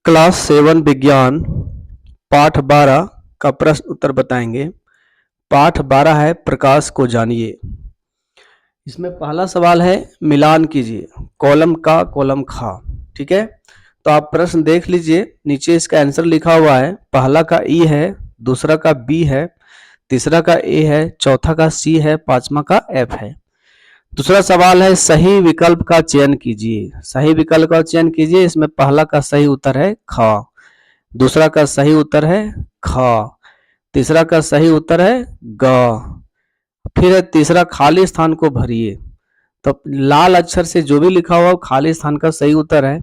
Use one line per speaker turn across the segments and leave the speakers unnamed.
Class 7 विज्ञान पाठ 12 का प्रश्न उत्तर बताएंगे। पाठ 12 है प्रकाश को जानिए। इसमें पहला सवाल है मिलान कीजिए कॉलम का कॉलम खा। ठीक है, तो आप प्रश्न देख लीजिए, नीचे इसका आंसर लिखा हुआ है। पहला का ई है, दूसरा का बी है, तीसरा का ए है, चौथा का सी है, पांचवा का एफ है। दूसरा सवाल है सही विकल्प का चयन कीजिए। सही विकल्प का चयन कीजिए। इसमें पहला का सही उत्तर है ख, दूसरा का सही उत्तर है ख, तीसरा का सही उत्तर है ग, फिर है तीसरा खाली स्थान को भरिए। तो लाल अक्षर से जो भी लिखा हुआ खाली स्थान का सही उत्तर है।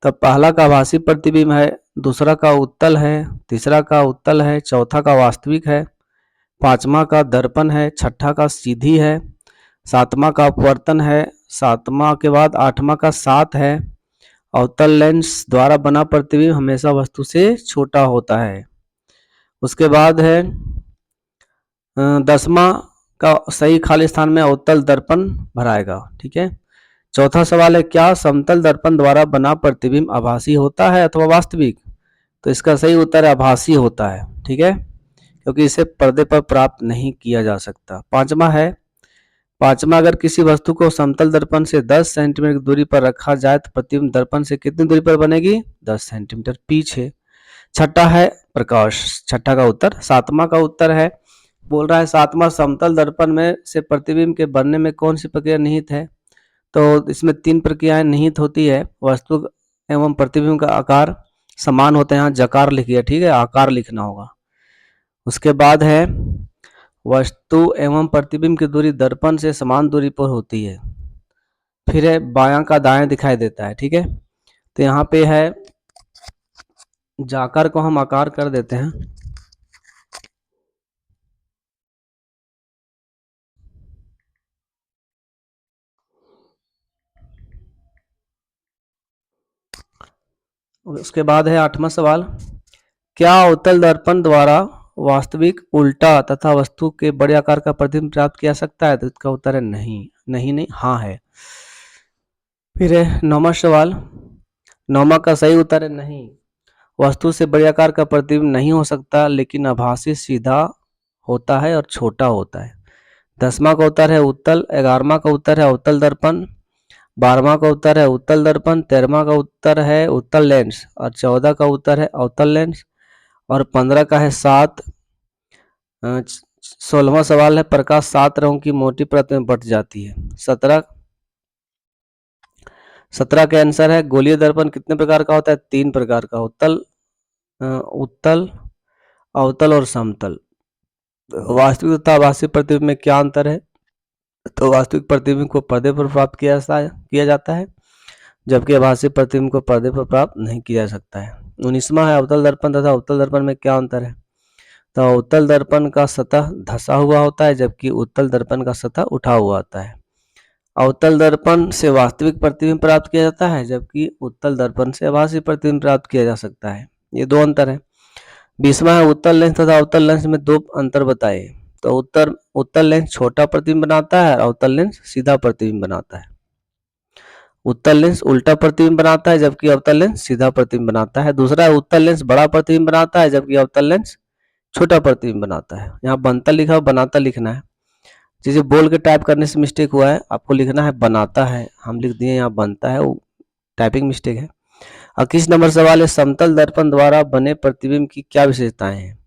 तो पहला का आभासी प्रतिबिंब है, दूसरा का उत्तल है, तीसरा का उत्तल है, चौथा का वास्तविक है, पांचवा का दर्पण है, छठा का सीधी है, सातवां का अपवर्तन है, सातवां के बाद आठवां का सात है। अवतल लेंस द्वारा बना प्रतिबिंब हमेशा वस्तु से छोटा होता है। उसके बाद है 10वां का सही खाली स्थान में अवतल दर्पण भराएगा। ठीक है, चौथा सवाल है क्या समतल दर्पण द्वारा बना प्रतिबिंब आभासी होता है अथवा वास्तविक। तो इसका सही उत्तर आभासी होता है। ठीक है, क्योंकि इसे पर्दे पर प्राप्त नहीं किया जा सकता। पांचवा अगर किसी वस्तु को समतल दर्पण से 10 सेंटीमीटर की दूरी पर रखा जाए तो प्रतिबिंब दर्पण से कितनी दूरी पर बनेगी, 10 सेंटीमीटर पीछे। छठा है प्रकाश, छठा का उत्तर। सातवां का उत्तर है, बोल रहा है सातवां समतल दर्पण में से प्रतिबिंब के बनने में कौन सी प्रक्रिया निहित है। तो इसमें 3 प्रक्रियाएं निहित होती है। वस्तु एवं प्रतिबिंब का आकार समान होते हैं, यहाँ जकार लिखिए। ठीक है, आकार लिखना होगा। उसके बाद है वस्तु एवं प्रतिबिंब की दूरी दर्पण से समान दूरी पर होती है। फिर है बायां का दाएं दिखाई देता है। ठीक है, तो यहाँ पे है जाकर को हम आकार कर देते हैं। उसके बाद है 8वां सवाल, क्या उत्तल दर्पण द्वारा वास्तविक उल्टा तथा वस्तु के बड़े आकार का प्रतिबिंब प्राप्त किया सकता है। तो इसका उत्तर है नहीं, नहीं नहीं हाँ है। फिर है 9वां सवाल, 9वां का सही उत्तर है नहीं, वस्तु से बड़े आकार का प्रतिबिंब नहीं हो सकता, लेकिन आभासी सीधा होता है और छोटा होता है। 10वां का उत्तर है उत्तल, 11वां का उत्तर है अवतल दर्पण, 12वां का उत्तर है उत्तल दर्पण, 13वां का उत्तर है उत्तल लेंस और 14 का उत्तर है अवतल लेंस और 15 का है 7। 16वां सवाल है प्रकाश 7 रंगों की मोटी परत में बट जाती है। 17 के आंसर है गोलीय दर्पण कितने प्रकार का होता है, 3 प्रकार का, उत्तल, अवतल और समतल। वास्तविक तथा आभासी प्रतिबिंब में क्या अंतर है। तो वास्तविक प्रतिबिंब को पर्दे पर प्राप्त किया जाता है, जबकि आभासी प्रतिबिंब को पर्दे पर प्राप्त नहीं किया जा सकता है। 19वां है अवतल दर्पण तथा उत्तल दर्पण में क्या अंतर है। तो उत्तल दर्पण का सतह धंसा हुआ होता है, जबकि उत्तल दर्पण का सतह उठा हुआ होता है। अवतल दर्पण से वास्तविक प्रतिबिंब प्राप्त किया जाता है, जबकि उत्तल दर्पण से आभासी प्रतिबिंब प्राप्त किया जा सकता है। ये 2 अंतर है। 20वां है उत्तल लेंस तथा अवतल लेंस में 2 अंतर बताए। तो उत्तल लेंस छोटा प्रतिबिंब बनाता है और अवतल लेंस सीधा प्रतिबिंब बनाता है। उत्तल लेंस उल्टा प्रतिबिंब बनाता है, जबकि अवतल लेंस सीधा प्रतिबिंब बनाता है। दूसरा है उत्तल लेंस बड़ा प्रतिबिंब बनाता है, जबकि अवतल लेंस छोटा प्रतिबिंब बनाता है। यहाँ बनता लिखा है, बनाता लिखना है। चीजें बोल के टाइप करने से मिस्टेक हुआ है, आपको लिखना है बनाता है, हम लिख दिए यहाँ बनता है, वो टाइपिंग मिस्टेक है। 21 नंबर सवाल है समतल दर्पण द्वारा बने प्रतिबिंब की क्या विशेषताएं हैं।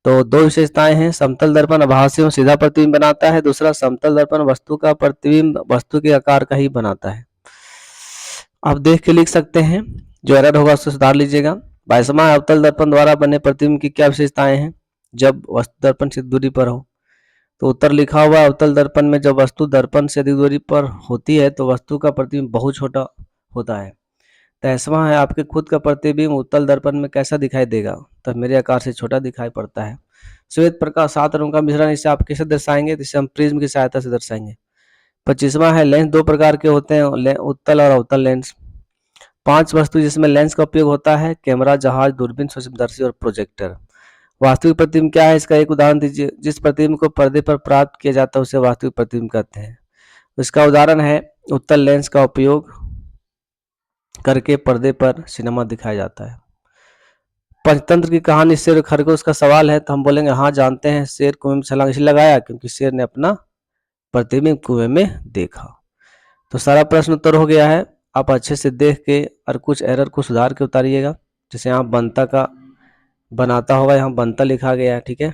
तो 2 विशेषताएं हैं। समतल दर्पण आभासी एवं सीधा प्रतिबिंब बनाता है, दूसरा समतल दर्पण वस्तु का प्रतिबिंब वस्तु के आकार का ही बनाता है। आप देख के लिख सकते हैं, जो एरर होगा उसको सुधार लीजिएगा। 22वां अवतल दर्पण द्वारा बने प्रतिबिंब की क्या विशेषताएं हैं जब वस्तु दर्पण से दूरी पर हो। तो उत्तर लिखा हुआ अवतल दर्पण में जब वस्तु दर्पण से अधिक दूरी पर होती है तो वस्तु का प्रतिबिंब बहुत छोटा होता है। 23वां है आपके खुद का प्रतिबिंब उत्तल दर्पण में कैसा दिखाई देगा। तो मेरे आकार से छोटा दिखाई पड़ता है। श्वेत प्रकाश 7 रंगों का मिश्रण, इसे आप कैसे दर्शाएंगे, जिसे हम प्रिज्म की सहायता से दर्शाएंगे। 25वां है लेंस 2 प्रकार के होते हैं, उत्तल और अवतल लेंस। 5 वस्तु जिसमें लेंस का उपयोग होता है, कैमरा, जहाज, दूरबीन, सूक्ष्मदर्शी और प्रोजेक्टर। वास्तविक प्रतिबिंब क्या है, इसका एक उदाहरण दीजिए। जिस प्रतिबिंब को पर्दे पर प्राप्त किया जाता है उसे वास्तविक प्रतिबिंब कहते हैं। इसका उदाहरण है उत्तल लेंस का उपयोग करके पर्दे पर सिनेमा दिखाया जाता है। पंचतंत्र की कहानी शेर और खरगोश का सवाल है तो हम बोलेंगे हाँ जानते हैं, शेर कुएं में छलांग इसलिए लगाया क्योंकि शेर ने अपना प्रतिबिंब कुएं में देखा। तो सारा प्रश्न उत्तर हो गया है। आप अच्छे से देख के और कुछ एरर को सुधार के उतारिएगा। जैसे यहाँ बनता का बनाता होगा, यहाँ बनता लिखा गया है, ठीक है।